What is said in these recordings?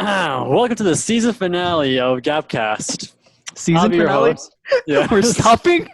Welcome to the season finale of GAPcast. I'll Season be your finale? host. Yeah. We're stopping?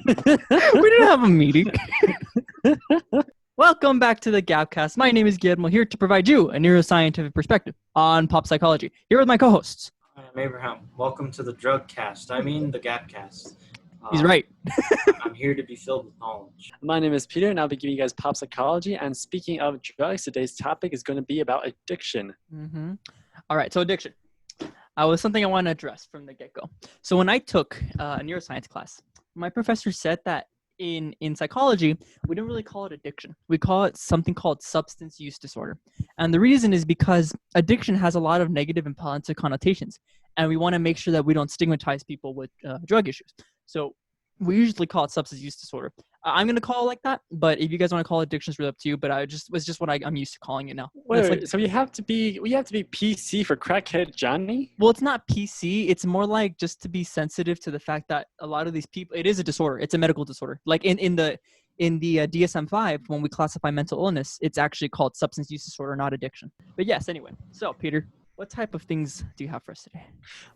We didn't have a meeting. Welcome back to the GAPcast. My name is Guillermo, here to provide you a neuroscientific perspective on pop psychology. Here with my co-hosts. I'm Abraham. Welcome to the drug cast. I mean the GAPcast. He's right. I'm here to be filled with knowledge. My name is Peter, and I'll be giving you guys pop psychology. And speaking of drugs, today's topic is going to be about addiction. All right, so addiction. Was something I want to address from the get-go. So when I took a neuroscience class, my professor said that in psychology, we don't really call it addiction. We call it something called substance use disorder. And the reason is because addiction has a lot of negative and positive connotations. And we want to make sure that we don't stigmatize people with drug issues. So we usually call it substance use disorder. I'm going to call it like that, but if you guys want to call it addiction, it's really up to you. But it's just what I'm used to calling it now. Wait, so we have to be PC for crackhead Johnny? Well, it's not PC. It's more like just to be sensitive to the fact that a lot of these people, it is a disorder. It's a medical disorder. Like in the DSM-5, when we classify mental illness, it's actually called substance use disorder, not addiction. But yes, anyway. So Peter, what type of things do you have for us today?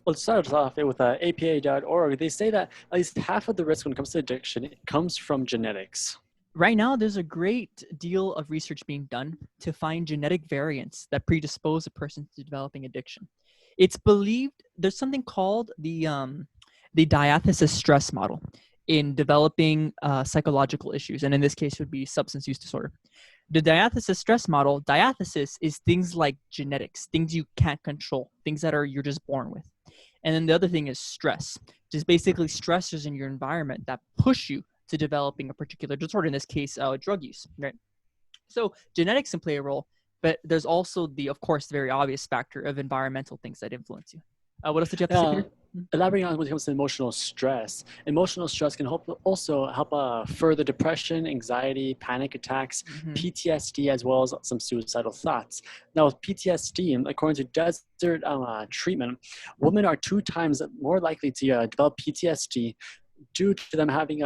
Well, to start us off with APA.org, they say that at least half of the risk when it comes to addiction comes from genetics. Right now, there's a great deal of research being done to find genetic variants that predispose a person to developing addiction. It's believed there's something called the diathesis stress model in developing psychological issues, and in this case, it would be substance use disorder. The diathesis stress model, diathesis is things like genetics, things you can't control, things that you're just born with. And then the other thing is stress, just basically stressors in your environment that push you to developing a particular disorder, in this case, drug use, right? So genetics can play a role, but there's also of course, very obvious factor of environmental things that influence you. What else did you have to say, Peter? Elaborating on when it comes to emotional stress can also help further depression, anxiety, panic attacks, PTSD, as well as some suicidal thoughts. Now, with PTSD, according to Desert treatment, women are 2 times more likely to develop PTSD due to them having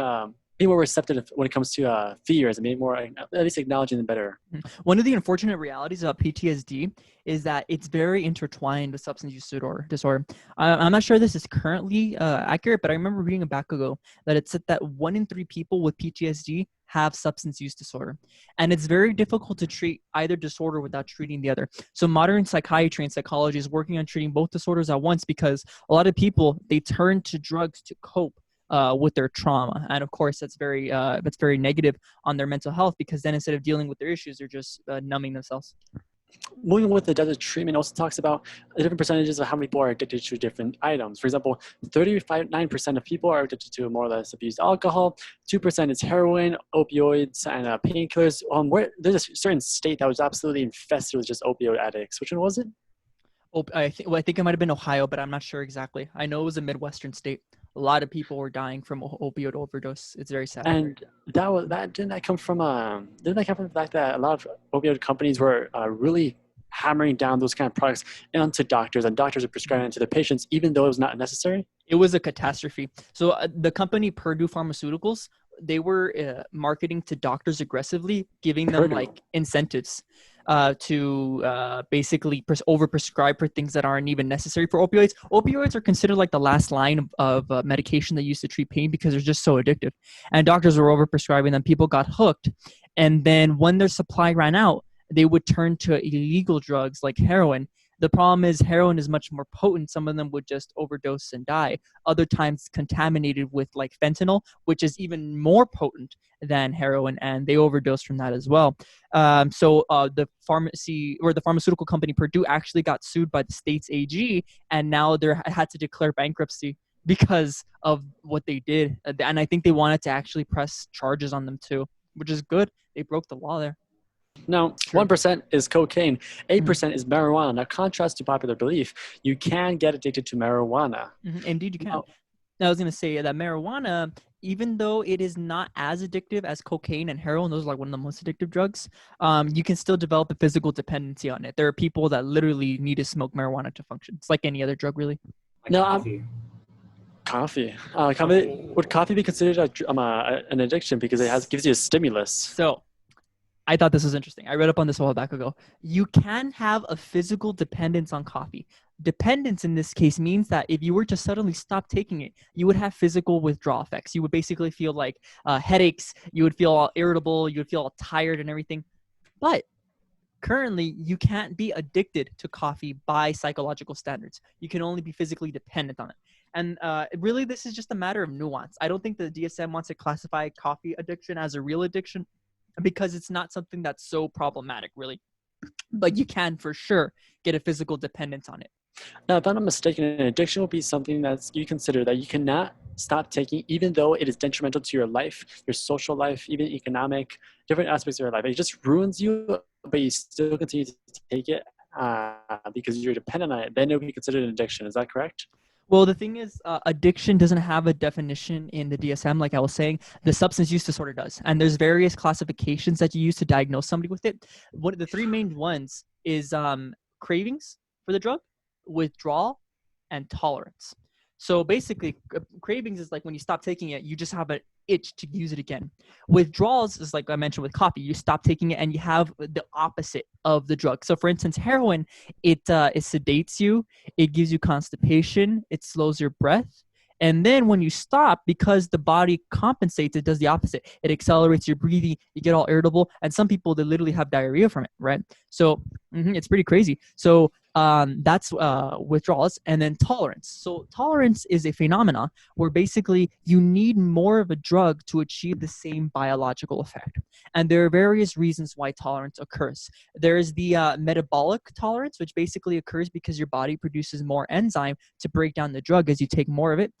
be more receptive when it comes to fears and being more, at least acknowledging them better. One of the unfortunate realities about PTSD is that it's very intertwined with substance use disorder. I'm not sure this is currently accurate, but I remember reading back ago that it said that 1 in 3 people with PTSD have substance use disorder. And it's very difficult to treat either disorder without treating the other. So modern psychiatry and psychology is working on treating both disorders at once because a lot of people, they turn to drugs to cope with their trauma, and of course that's very negative on their mental health, because then instead of dealing with their issues, they're just numbing themselves. Moving with the desert treatment also talks about the different percentages of how many people are addicted to different items. For example, 9% of people are addicted to more or less abused alcohol, 2% is heroin, opioids, and painkillers. Where there's a certain state that was absolutely infested with just opioid addicts. Which one was it? I think it might have been Ohio, but I'm not sure exactly. I know it was a Midwestern state. A lot of people were dying from opioid overdose. It's very sad. And didn't that come from the fact that a lot of opioid companies were really hammering down those kind of products onto doctors, and doctors are prescribing it to their patients even though it was not necessary? It was a catastrophe. So the company Purdue Pharmaceuticals, they were marketing to doctors aggressively, giving them like incentives to basically overprescribe for things that aren't even necessary for opioids. Opioids are considered like the last line of medication they use to treat pain because they're just so addictive. And doctors were overprescribing them. People got hooked. And then when their supply ran out, they would turn to illegal drugs like heroin. The problem is heroin is much more potent. Some of them would just overdose and die. Other times contaminated with like fentanyl, which is even more potent than heroin, and they overdose from that as well. So the pharmaceutical company Purdue actually got sued by the state's AG, and now they had to declare bankruptcy because of what they did. And I think they wanted to actually press charges on them too, which is good. They broke the law there. Now, 1% is cocaine, 8% is marijuana. Now, contrast to popular belief, you can get addicted to marijuana. Indeed, you can. I was going to say that marijuana, even though it is not as addictive as cocaine and heroin, those are like one of the most addictive drugs, you can still develop a physical dependency on it. There are people that literally need to smoke marijuana to function. It's like any other drug, really. Like Coffee. Would coffee be considered an addiction because it gives you a stimulus? So I thought this was interesting. I read up on this a while back ago. You can have a physical dependence on coffee. Dependence in this case means that if you were to suddenly stop taking it, you would have physical withdrawal effects. You would basically feel like headaches. You would feel all irritable. You would feel all tired and everything. But currently, you can't be addicted to coffee by psychological standards. You can only be physically dependent on it. And really, this is just a matter of nuance. I don't think the DSM wants to classify coffee addiction as a real addiction because it's not something that's so problematic, really. But you can, for sure, get a physical dependence on it. Now, if I'm not mistaken, an addiction will be something that you consider that you cannot stop taking, even though it is detrimental to your life, your social life, even economic, different aspects of your life. It just ruins you, but you still continue to take it because you're dependent on it. Then it will be considered an addiction. Is that correct? Well, the thing is, addiction doesn't have a definition in the DSM, like I was saying. The substance use disorder does. And there's various classifications that you use to diagnose somebody with it. One of the three main ones is cravings for the drug, withdrawal, and tolerance. So basically, cravings is like when you stop taking it, you just have an itch to use it again. Withdrawals is like I mentioned with coffee. You stop taking it and you have the opposite of the drug. So for instance, heroin, it sedates you. It gives you constipation. It slows your breath. And then when you stop, because the body compensates, it does the opposite. It accelerates your breathing. You get all irritable. And some people, they literally have diarrhea from it, right? So it's pretty crazy. So that's withdrawals. And then tolerance. So tolerance is a phenomena where basically you need more of a drug to achieve the same biological effect. And there are various reasons why tolerance occurs. There is the metabolic tolerance, which basically occurs because your body produces more enzyme to break down the drug as you take more of it.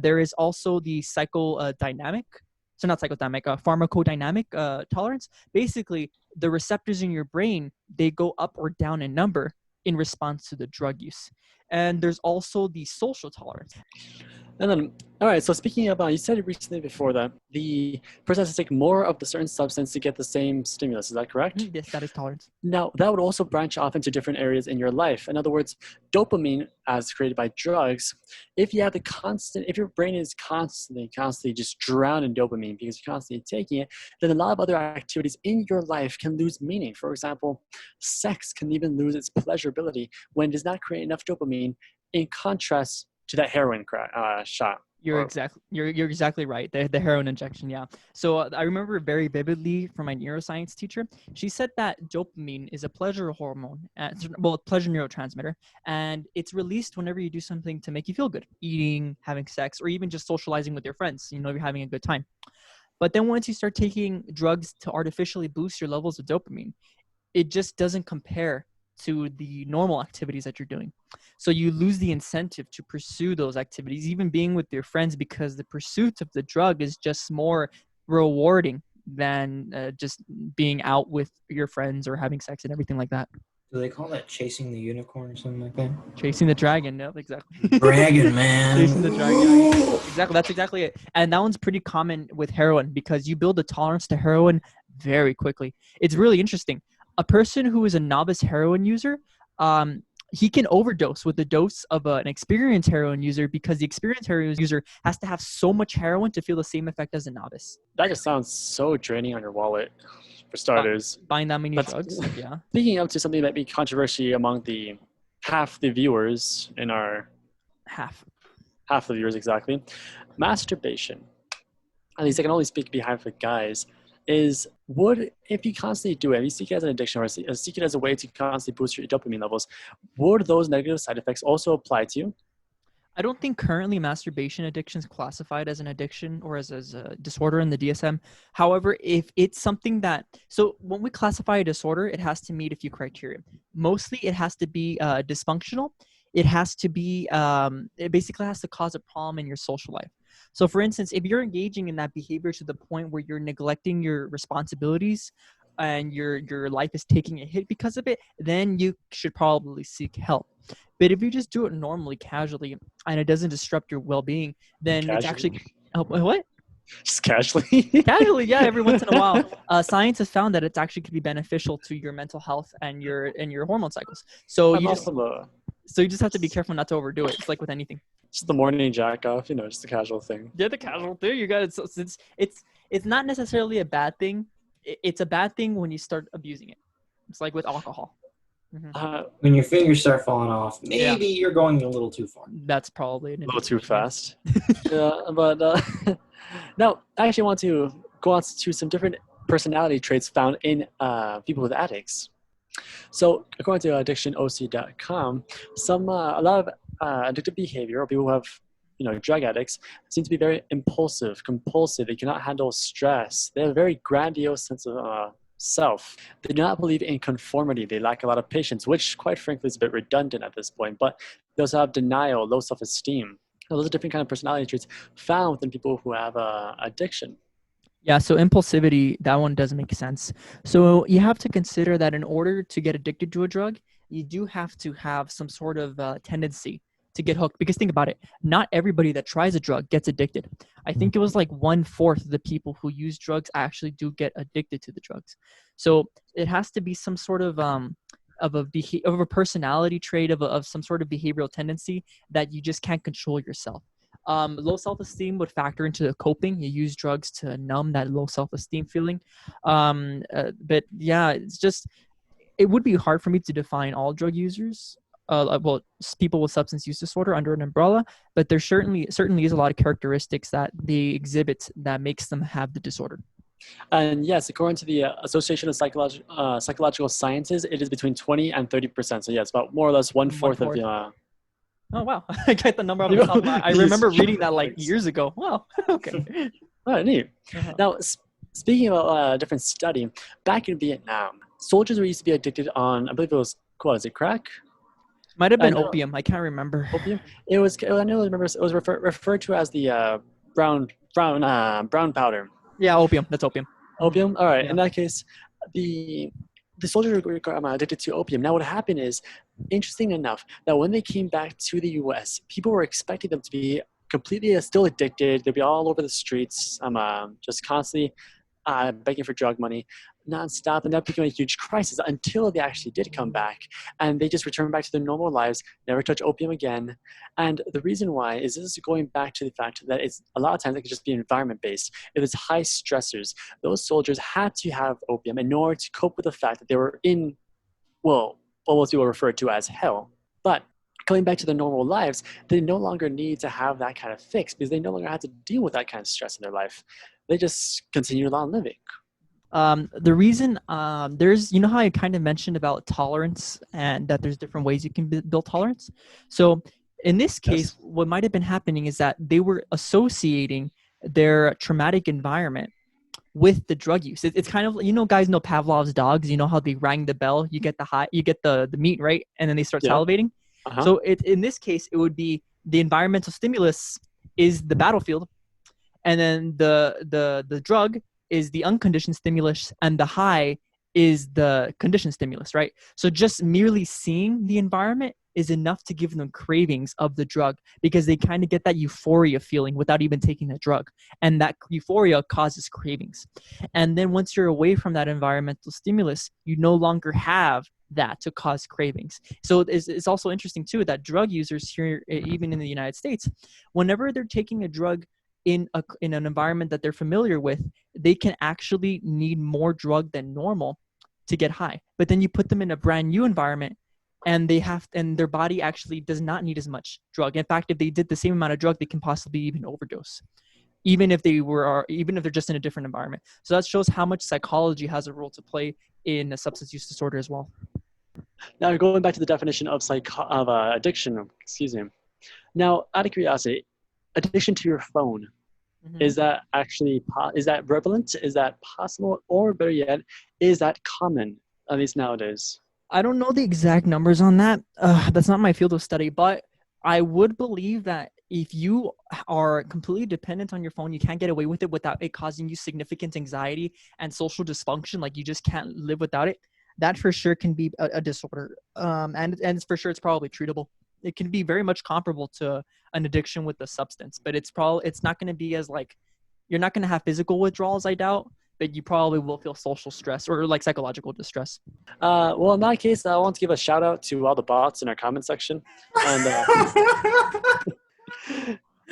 There is also the pharmacodynamic tolerance. Basically, the receptors in your brain, they go up or down in number in response to the drug use. And there's also the social tolerance. And then, all right, so speaking about, you said it recently before that the person has to take more of the certain substance to get the same stimulus. Is that correct? Yes, that is tolerance. Now, that would also branch off into different areas in your life. In other words, dopamine, as created by drugs, if you have if your brain is constantly just drowned in dopamine because you're constantly taking it, then a lot of other activities in your life can lose meaning. For example, sex can even lose its pleasurability when it does not create enough dopamine, in contrast to that heroin shot. You're exactly right. The heroin injection, yeah. So I remember very vividly from my neuroscience teacher. She said that dopamine is a pleasure hormone, pleasure neurotransmitter, and it's released whenever you do something to make you feel good, eating, having sex, or even just socializing with your friends. You know, you're having a good time. But then once you start taking drugs to artificially boost your levels of dopamine, it just doesn't compare to the normal activities that you're doing. So you lose the incentive to pursue those activities, even being with your friends, because the pursuit of the drug is just more rewarding than just being out with your friends or having sex and everything like that. Do they call that chasing the unicorn or something like that? Chasing the dragon, no, exactly. Dragon, man. Chasing the dragon, yeah, exactly. That's exactly it. And that one's pretty common with heroin because you build a tolerance to heroin very quickly. It's really interesting. A person who is a novice heroin user, he can overdose with the dose of an experienced heroin user because the experienced heroin user has to have so much heroin to feel the same effect as a novice. That just sounds so draining on your wallet, for starters. Buying that many drugs, yeah. Speaking up to something that might be controversial among half the viewers in our... Half the viewers, exactly. Masturbation, at least I can only speak behalf of guys, is if you constantly do it, if you seek it as an addiction or seek it as a way to constantly boost your dopamine levels, would those negative side effects also apply to you? I don't think currently masturbation addiction is classified as an addiction or as a disorder in the DSM. However, if it's something so when we classify a disorder, it has to meet a few criteria. Mostly it has to be dysfunctional. It has to be, it basically has to cause a problem in your social life. So for instance, if you're engaging in that behavior to the point where you're neglecting your responsibilities and your life is taking a hit because of it, then you should probably seek help. But if you just do it normally, casually, and it doesn't disrupt your well-being, then It's actually... what? Just casually? Casually, yeah, every once in a while. Science has found that it actually could be beneficial to your mental health and your hormone cycles. So you just have to be careful not to overdo it. It's like with anything. Just the morning jack off, just the casual thing. Yeah, the casual thing. You got it. So it's not necessarily a bad thing it's a bad thing when you start abusing it. It's like with alcohol. When your fingers start falling off, maybe you're going a little too far. That's probably a little too fast. But now I actually want to go on to some different personality traits found in people with addicts. So according to addictionoc.com, a lot of addictive behavior, or people who have drug addicts, seem to be very impulsive, compulsive. They cannot handle stress. They have a very grandiose sense of self. They do not believe in conformity. They lack a lot of patience, which quite frankly is a bit redundant at this point. But they also have denial, low self-esteem. Those are different kind of personality traits found within people who have addiction. Yeah, so impulsivity, that one doesn't make sense. So you have to consider that in order to get addicted to a drug, you do have to have some sort of tendency to get hooked. Because think about it, not everybody that tries a drug gets addicted. I think it was like 1/4 of the people who use drugs actually do get addicted to the drugs. So it has to be some sort of a personality trait of some sort of behavioral tendency that you just can't control yourself. Low self-esteem would factor into the coping. You use drugs to numb that low self-esteem feeling. But yeah, it would be hard for me to define all drug users. People with substance use disorder under an umbrella, but there certainly is a lot of characteristics that they exhibit that makes them have the disorder. And yes, according to the Association of Psychological Sciences, it is between 20 and 30%. So yeah, it's about more or less 1/4 of the. Oh wow! I get the number off the top of my. I remember reading that like years ago. Wow. Okay. Oh, neat. Now, speaking of a different study, back in Vietnam, soldiers were used to be addicted on, I believe it was, what is it, crack? Might have been opium. I can't remember. Opium. It was. I know. It was referred to as the brown powder. Yeah, opium. That's opium. Opium. All right. Yeah. In that case, the soldiers were addicted to opium. Now, what happened is, interesting enough, that when they came back to the U.S., people were expecting them to be completely still addicted. They'd be all over the streets, just constantly begging for drug money, nonstop, and that became a huge crisis until they actually did come back, and they just returned back to their normal lives, never touch opium again. And the reason why is this is going back to the fact that it's a lot of times it could just be environment based. If it's high stressors, those soldiers had to have opium in order to cope with the fact that they were in, well, what people refer to as hell. But coming back to their normal lives, they no longer need to have that kind of fix because they no longer have to deal with that kind of stress in their life. They just continue on living. The reason there's, how I kind of mentioned about tolerance and that there's different ways you can build tolerance. So in this case, what might have been happening is that they were associating their traumatic environment with the drug use. It's kind of, guys know Pavlov's dogs. You know how they rang the bell, you get the meat, right? And then they start salivating. So in this case, it would be the environmental stimulus is the battlefield, and then the drug is the unconditioned stimulus, and the high is the conditioned stimulus, right? So just merely seeing the environment is enough to give them cravings of the drug because they kind of get that euphoria feeling without even taking the drug. And that euphoria causes cravings. And then once you're away from that environmental stimulus, you no longer have that to cause cravings. So it's also interesting too that drug users here, even in the United States, whenever they're taking a drug in an environment that they're familiar with, they can actually need more drug than normal to get high. But then you put them in a brand new environment and their body actually does not need as much drug. In fact, if they did the same amount of drug, they can possibly even overdose, even if they're just in a different environment. So that shows how much psychology has a role to play in a substance use disorder as well. Now, going back to the definition of addiction, excuse me. Now, out of curiosity, addiction to your phone, is that actually is that prevalent? Is that possible? Or better yet, is that common, at least nowadays? I don't know the exact numbers on that. That's not my field of study, but I would believe that if you are completely dependent on your phone, you can't get away with it without it causing you significant anxiety and social dysfunction. Like you just can't live without it. That for sure can be a disorder. And for sure it's probably treatable. It can be very much comparable to an addiction with a substance, but it's not going to be as you're not going to have physical withdrawals, I doubt, but you probably will feel social stress or psychological distress. Well, in that case, I want to give a shout out to all the bots in our comment section. And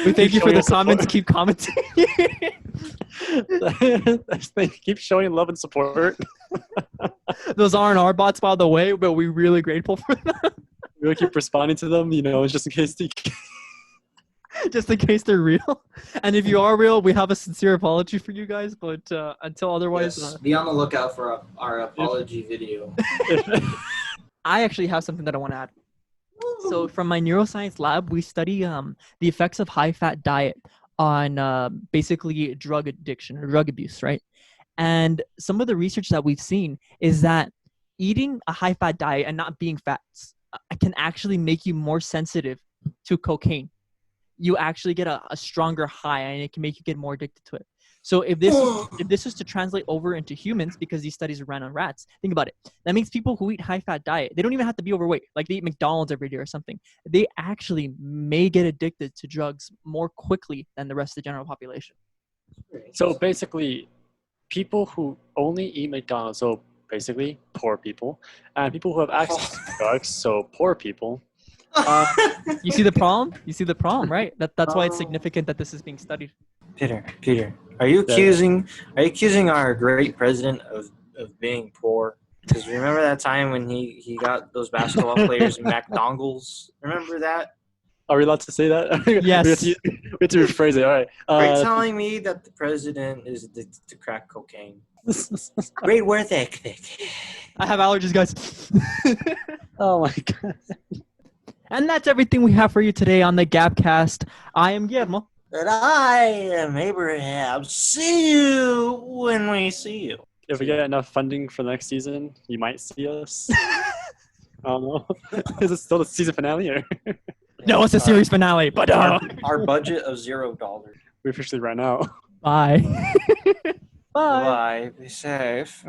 We thank you for showing the us support. comments. Keep commenting. Keep showing love and support. Those aren't our bots, by the way, but we're really grateful for them. We'll keep responding to them, just in case Just in case they're real. And if you are real, we have a sincere apology for you guys. But until otherwise, Yes, be on the lookout for our apology video. I actually have something that I want to add. So from my neuroscience lab, we study the effects of high-fat diet on basically drug addiction or drug abuse, right? And some of the research that we've seen is that eating a high-fat diet and not being fat can actually make you more sensitive to cocaine. You actually get a stronger high, and it can make you get more addicted to it. So if this is to translate over into humans, because these studies are ran on rats, think about it. That means people who eat high-fat diet, they don't even have to be overweight. Like they eat McDonald's every day or something. They actually may get addicted to drugs more quickly than the rest of the general population. So basically, people who only eat McDonald's, so basically poor people, and people who have access to drugs, so poor people. You see the problem? You see the problem, right? That's why it's significant that this is being studied. Peter, are you accusing our great president of being poor? Because remember that time when he got those basketball players McDonald's? Remember that? Are we allowed to say that? Yes. we have to rephrase it. All right. Are you telling me that the president is addicted to crack cocaine? Great work ethic. I have allergies, guys. Oh my god. And that's everything we have for you today on the GAPcast. I am Guillermo. And I am Abraham. See you when we see you. If we get enough funding for the next season, you might see us. I don't know. Is it still the season finale? Or? No, it's a series finale, but our budget of $0. We officially ran out. Bye. Bye. Be safe.